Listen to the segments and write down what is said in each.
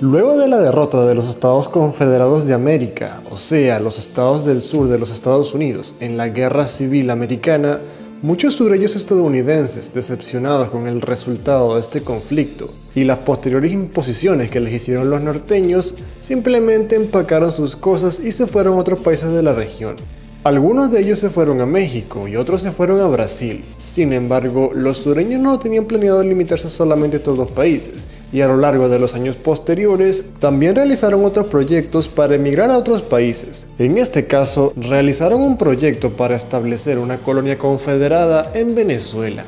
Luego de la derrota de los Estados Confederados de América, o sea, los estados del sur de los Estados Unidos, en la Guerra Civil Americana, muchos sureños estadounidenses, decepcionados con el resultado de este conflicto y las posteriores imposiciones que les hicieron los norteños, simplemente empacaron sus cosas y se fueron a otros países de la región. Algunos de ellos se fueron a México y otros se fueron a Brasil. Sin embargo, los sureños no tenían planeado limitarse solamente a estos dos países, y a lo largo de los años posteriores también realizaron otros proyectos para emigrar a otros países. En este caso, realizaron un proyecto para establecer una colonia confederada en Venezuela.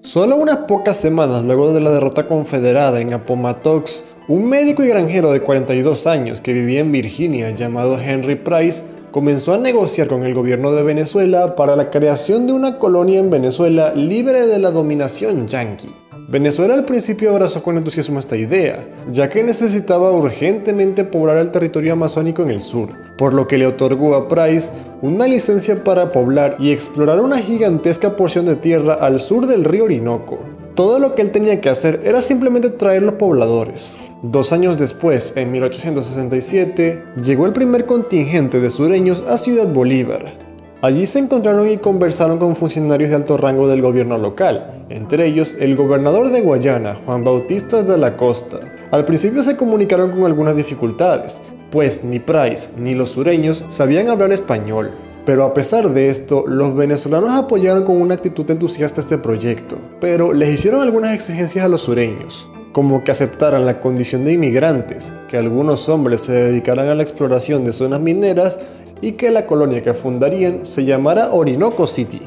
Solo unas pocas semanas luego de la derrota confederada en Appomattox, un médico y granjero de 42 años que vivía en Virginia llamado Henry Price comenzó a negociar con el gobierno de Venezuela para la creación de una colonia en Venezuela libre de la dominación yanqui. Venezuela al principio abrazó con entusiasmo esta idea, ya que necesitaba urgentemente poblar el territorio amazónico en el sur, por lo que le otorgó a Price una licencia para poblar y explorar una gigantesca porción de tierra al sur del río Orinoco. Todo lo que él tenía que hacer era simplemente traer los pobladores. 2 años después, en 1867, llegó el primer contingente de sureños a Ciudad Bolívar. Allí se encontraron y conversaron con funcionarios de alto rango del gobierno local, entre ellos el gobernador de Guayana, Juan Bautista de la Costa. Al principio se comunicaron con algunas dificultades, pues ni Price ni los sureños sabían hablar español. Pero a pesar de esto, los venezolanos apoyaron con una actitud entusiasta este proyecto, pero les hicieron algunas exigencias a los sureños, como que aceptaran la condición de inmigrantes, que algunos hombres se dedicaran a la exploración de zonas mineras y que la colonia que fundarían se llamara Orinoco City.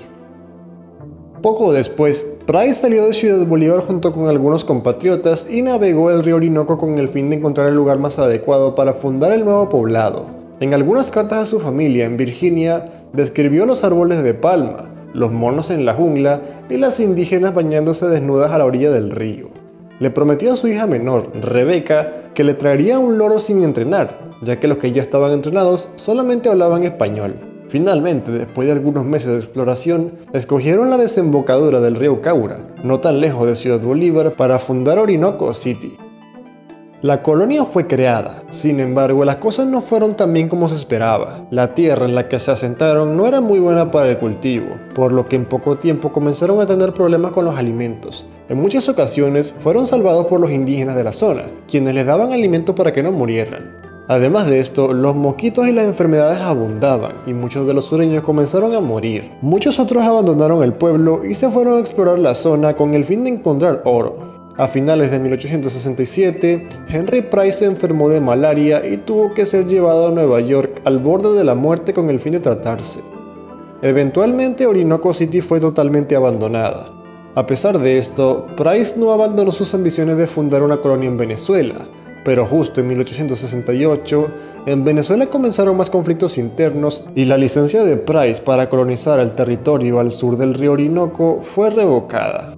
Poco después, Price salió de Ciudad Bolívar junto con algunos compatriotas y navegó el río Orinoco con el fin de encontrar el lugar más adecuado para fundar el nuevo poblado. En algunas cartas a su familia en Virginia, describió los árboles de palma, los monos en la jungla y las indígenas bañándose desnudas a la orilla del río. Le prometió a su hija menor, Rebeca, que le traería un loro sin entrenar, ya que los que ya estaban entrenados solamente hablaban español. Finalmente, después de algunos meses de exploración, escogieron la desembocadura del río Caura, no tan lejos de Ciudad Bolívar, para fundar Orinoco City. La colonia fue creada, sin embargo las cosas no fueron tan bien como se esperaba. La tierra en la que se asentaron no era muy buena para el cultivo, por lo que en poco tiempo comenzaron a tener problemas con los alimentos. En muchas ocasiones fueron salvados por los indígenas de la zona, quienes les daban alimento para que no murieran. Además de esto, los mosquitos y las enfermedades abundaban y muchos de los sureños comenzaron a morir. Muchos otros abandonaron el pueblo y se fueron a explorar la zona con el fin de encontrar oro. A finales de 1867, Henry Price se enfermó de malaria y tuvo que ser llevado a Nueva York al borde de la muerte con el fin de tratarse. Eventualmente Orinoco City fue totalmente abandonada. A pesar de esto, Price no abandonó sus ambiciones de fundar una colonia en Venezuela, pero justo en 1868, en Venezuela comenzaron más conflictos internos y la licencia de Price para colonizar el territorio al sur del río Orinoco fue revocada.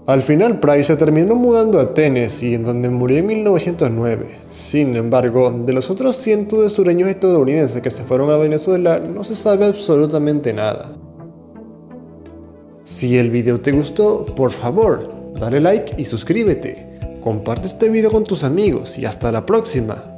Al final Price se terminó mudando a Tennessee, en donde murió en 1909. Sin embargo, de los otros cientos de sureños estadounidenses que se fueron a Venezuela, no se sabe absolutamente nada. Si el video te gustó, por favor, dale like y suscríbete. Comparte este video con tus amigos y hasta la próxima.